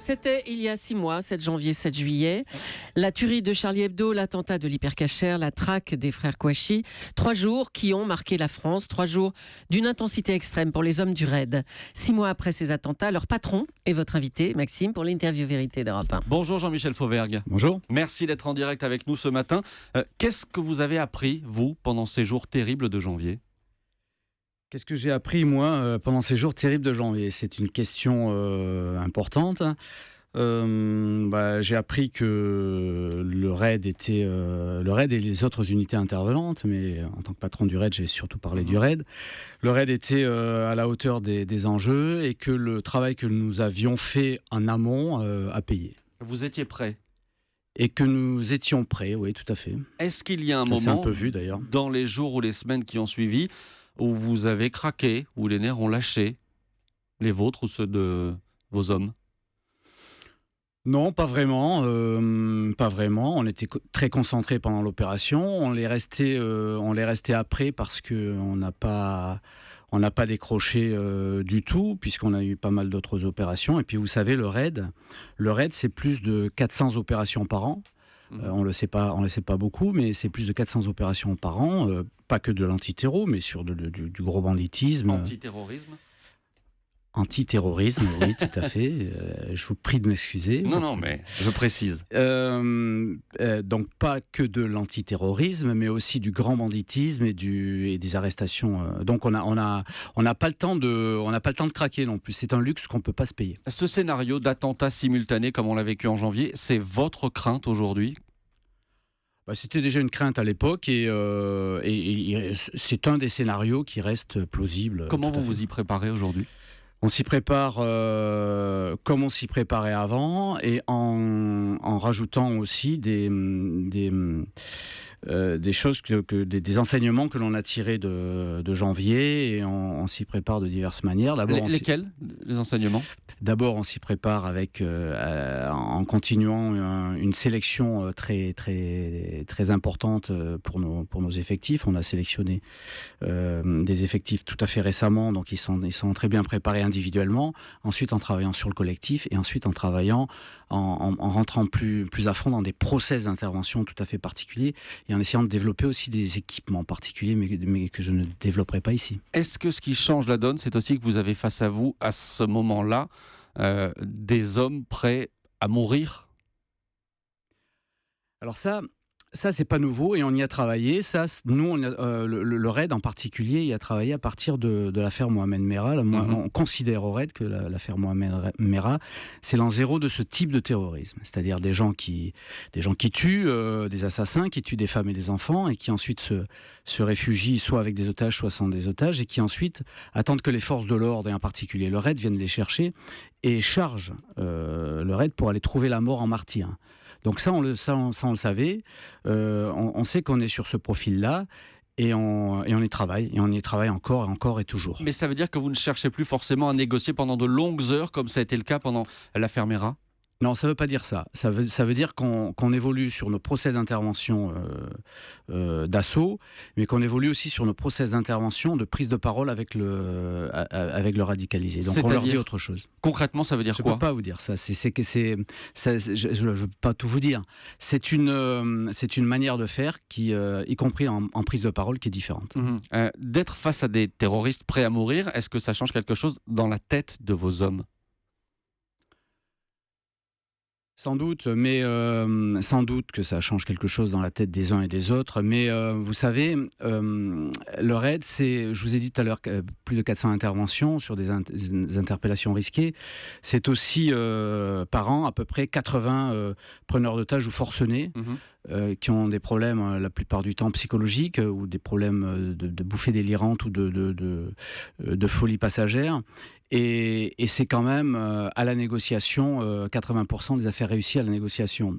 C'était il y a 6 mois, 7 janvier, 7 juillet. La tuerie de Charlie Hebdo, l'attentat de l'Hypercacher, la traque des frères Kouachi. 3 jours qui ont marqué la France. 3 jours d'une intensité extrême pour les hommes du RAID. 6 mois après ces attentats, leur patron est votre invité, Maxime, pour l'interview vérité d'Europe 1. Bonjour Jean-Michel Fauvergue. Bonjour. Merci d'être en direct avec nous ce matin. Qu'est-ce que vous avez appris, vous, pendant ces jours terribles de janvier ? Qu'est-ce que j'ai appris, moi, pendant ces jours terribles de janvier ? C'est une question importante. J'ai appris que le RAID et les autres unités intervenantes, mais en tant que patron du RAID, j'ai surtout parlé du RAID. Le RAID était à la hauteur des enjeux et que le travail que nous avions fait en amont a payé. Vous étiez prêt ? Et que nous étions prêts, oui, tout à fait. Est-ce qu'il y a un Ça, c'est moment, un peu vu, d'ailleurs, dans les jours ou les semaines qui ont suivi, où vous avez craqué, où les nerfs ont lâché, les vôtres ou ceux de vos hommes ? Non, pas vraiment. Pas vraiment. On était très concentrés pendant l'opération. On l'est resté après parce que on n'a pas décroché du tout, puisqu'on a eu pas mal d'autres opérations. Et puis vous savez, le RAID, c'est plus de 400 opérations par an. On le sait pas beaucoup, mais c'est plus de 400 opérations par an, pas que de l'antiterro, mais sur du gros banditisme. Antiterrorisme, oui, tout à fait. Je vous prie de m'excuser. Non, mais je précise. Donc pas que de l'antiterrorisme, mais aussi du grand banditisme et des arrestations. Donc on n'a pas le temps de craquer non plus. C'est un luxe qu'on peut pas se payer. Ce scénario d'attentat simultané, comme on l'a vécu en janvier, c'est votre crainte aujourd'hui ? C'était déjà une crainte à l'époque et c'est un des scénarios qui reste plausible. Comment vous vous y préparez aujourd'hui ? On s'y prépare comme on s'y préparait avant et en rajoutant aussi des choses des enseignements que l'on a tirés de janvier, et on s'y prépare de diverses manières. D'abord, lesquels, les enseignements ? D'abord, on s'y prépare en continuant une sélection très très très importante pour nos effectifs. On a sélectionné des effectifs tout à fait récemment, donc ils sont très bien préparés individuellement. Ensuite, en travaillant sur le collectif, et ensuite en travaillant en rentrant plus à fond dans des process d'intervention tout à fait particuliers, et en essayant de développer aussi des équipements particuliers, mais que je ne développerai pas ici. Est-ce que ce qui change la donne, c'est aussi que vous avez face à vous, à ce moment-là, des hommes prêts à mourir ? Alors ça, c'est pas nouveau et on y a travaillé. Nous, le RAID en particulier, y a travaillé à partir de l'affaire Mohamed Merah. On considère au RAID que l'affaire Mohamed Merah, c'est l'an zéro de ce type de terrorisme. C'est-à-dire des gens qui tuent, des assassins qui tuent des femmes et des enfants et qui ensuite se réfugient soit avec des otages, soit sans des otages, et qui ensuite attendent que les forces de l'ordre, et en particulier le RAID, viennent les chercher et chargent le RAID pour aller trouver la mort en martyr. Donc ça, on le savait. On sait qu'on est sur ce profil-là et on y travaille. Et on y travaille encore et toujours. Mais ça veut dire que vous ne cherchez plus forcément à négocier pendant de longues heures, comme ça a été le cas pendant l'affaire Merah ? Non, ça ne veut pas dire ça. Ça veut dire qu'on évolue sur nos process d'intervention d'assaut, mais qu'on évolue aussi sur nos process d'intervention de prise de parole avec le radicalisé. Donc on leur dit autre chose. Concrètement, ça veut dire quoi ? Je ne peux pas vous dire ça. Je ne veux pas tout vous dire. C'est une manière de faire qui, y compris en prise de parole, qui est différente. D'être face à des terroristes prêts à mourir, est-ce que ça change quelque chose dans la tête de vos hommes ? Sans doute, mais sans doute que ça change quelque chose dans la tête des uns et des autres. Mais vous savez, le RAID, je vous ai dit tout à l'heure, plus de 400 interventions sur des interpellations risquées. C'est aussi par an à peu près 80 preneurs d'otages ou forcenés qui ont des problèmes la plupart du temps psychologiques ou des problèmes de bouffées délirantes ou de folie passagère. Et c'est quand même à la négociation, 80% des affaires réussies à la négociation.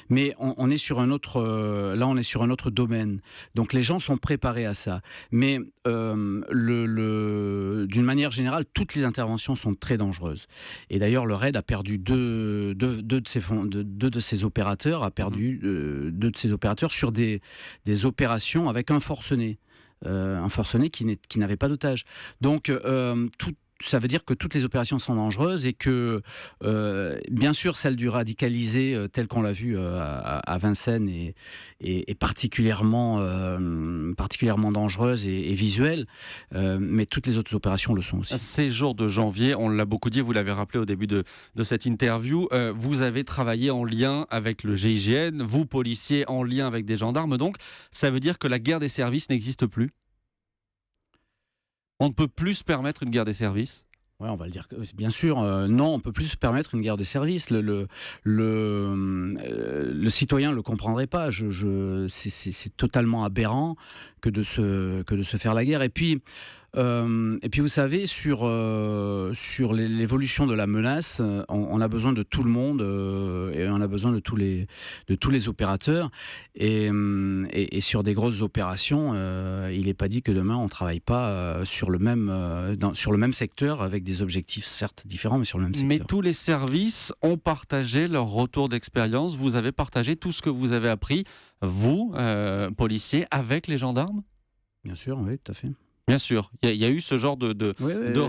Mais on est sur un autre domaine. Donc les gens sont préparés à ça. Mais d'une manière générale, toutes les interventions sont très dangereuses. Et d'ailleurs, le RAID a perdu deux de ses opérateurs, deux de ses opérateurs sur des opérations avec un forcené qui n'avait pas d'otage. Donc ça veut dire que toutes les opérations sont dangereuses et que, bien sûr, celle du radicalisé, telle qu'on l'a vu à Vincennes, est particulièrement dangereuse et visuelle, mais toutes les autres opérations le sont aussi. Ces jours de janvier, on l'a beaucoup dit, vous l'avez rappelé au début de cette interview, vous avez travaillé en lien avec le GIGN, vous, policiers, en lien avec des gendarmes, donc ça veut dire que la guerre des services n'existe plus ? On ne peut plus se permettre une guerre des services ? Ouais, on va le dire. Bien sûr, non, on ne peut plus se permettre une guerre des services. Le citoyen ne le comprendrait pas. C'est totalement aberrant que de se faire la guerre. Et puis, vous savez, sur l'évolution de la menace, on a besoin de tout le monde et on a besoin de tous les opérateurs. Et sur des grosses opérations, il n'est pas dit que demain on ne travaille pas sur le même secteur avec des objectifs certes différents, mais sur le même secteur. Mais tous les services ont partagé leur retour d'expérience. Vous avez partagé tout ce que vous avez appris, vous, policiers, avec les gendarmes ? Bien sûr, oui, tout à fait. Bien sûr, il y a eu ce genre de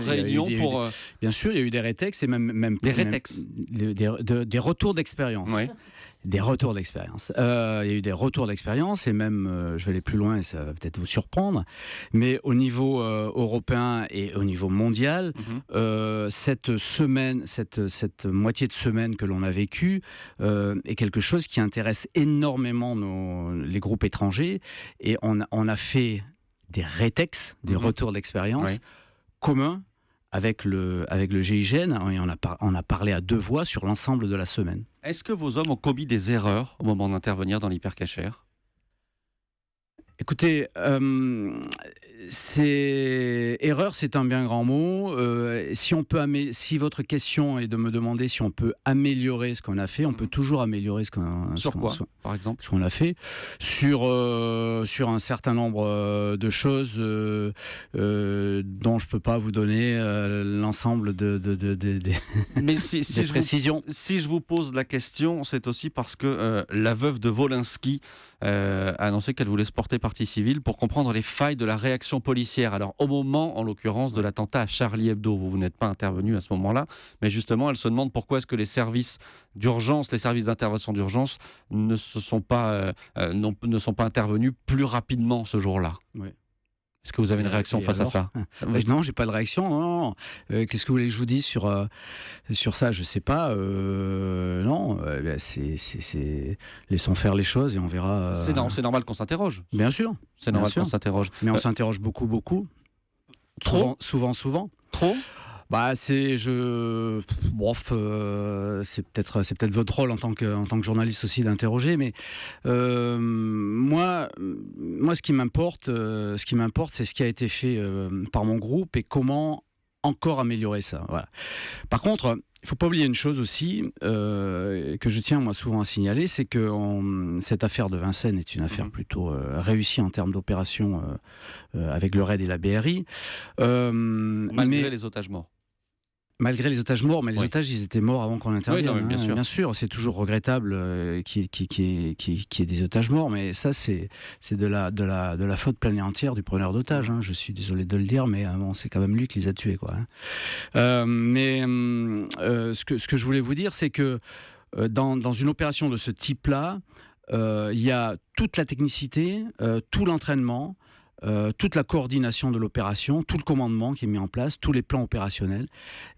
réunion pour... Bien sûr, il y a eu des rétex et même des rétex. Des retours d'expérience. Oui. Des retours d'expérience. Il y a eu des retours d'expérience et même, je vais aller plus loin et ça va peut-être vous surprendre, mais au niveau européen et au niveau mondial, cette moitié de semaine que l'on a vécue est quelque chose qui intéresse énormément les groupes étrangers et on a fait des rétex, des retours d'expérience communs avec le GIGN et on a parlé à deux voix sur l'ensemble de la semaine. Est-ce que vos hommes ont commis des erreurs au moment d'intervenir dans l'hypercachère ? Écoutez, erreur, c'est un bien grand mot. Si votre question est de me demander si on peut améliorer ce qu'on a fait, on peut toujours améliorer ce qu'on par exemple, ce qu'on a fait sur un certain nombre de choses dont je peux pas vous donner l'ensemble Mais des précisions. Si je vous pose la question, c'est aussi parce que la veuve de Wolinski a annoncé qu'elle voulait se porter partie civile pour comprendre les failles de la réaction policière. Alors au moment, en l'occurrence, de l'attentat à Charlie Hebdo, vous n'êtes pas intervenu à ce moment-là, mais justement, elle se demande pourquoi est-ce que les services d'urgence, les services d'intervention d'urgence ne sont pas intervenus plus rapidement ce jour-là. Oui. Est-ce que vous avez une réaction face à ça ? Non, j'ai pas de réaction. Non. Qu'est-ce que vous voulez que je vous dise sur ça ? Je sais pas. Non. Laissons faire les choses et on verra. C'est normal qu'on s'interroge. Bien sûr. C'est normal qu'on s'interroge. Mais on s'interroge beaucoup. Trop. Souvent. Trop. C'est peut-être votre rôle en tant que journaliste aussi d'interroger, mais moi ce qui m'importe c'est ce qui a été fait par mon groupe et comment encore améliorer ça. Voilà. Par contre, il ne faut pas oublier une chose aussi que je tiens moi souvent à signaler, c'est que cette affaire de Vincennes est une affaire plutôt réussie en termes d'opération avec le RAID et la BRI. Malgré les otages morts. Malgré les otages morts, mais les otages, ils étaient morts avant qu'on intervienne. Oui, bien sûr, c'est toujours regrettable qu'il y ait des otages morts, mais ça, c'est de la faute pleine et entière du preneur d'otages. Je suis désolé de le dire, mais c'est quand même lui qui les a tués, quoi. Ce que je voulais vous dire, c'est que dans une opération de ce type-là, il y a toute la technicité, tout l'entraînement, toute la coordination de l'opération, tout le commandement qui est mis en place, tous les plans opérationnels,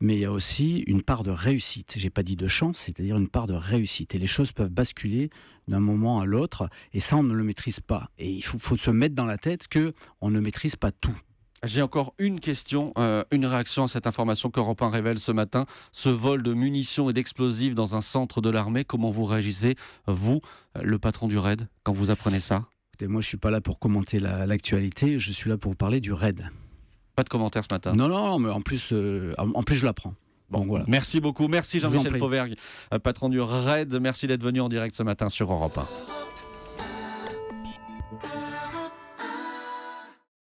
mais il y a aussi une part de réussite. J'ai pas dit de chance, c'est-à-dire une part de réussite. Et les choses peuvent basculer d'un moment à l'autre, et ça, on ne le maîtrise pas. Et il faut se mettre dans la tête qu'on ne maîtrise pas tout. J'ai encore une question, une réaction à cette information qu'Europe 1 révèle ce matin. Ce vol de munitions et d'explosifs dans un centre de l'armée, comment vous réagissez, vous, le patron du RAID, quand vous apprenez ça ? Moi, je ne suis pas là pour commenter l'actualité, je suis là pour vous parler du RAID. Pas de commentaires ce matin ? Non, mais en plus je l'apprends. Bon, voilà. Merci beaucoup. Merci Jean-Michel Fauvergue, patron du RAID. Merci d'être venu en direct ce matin sur Europe 1.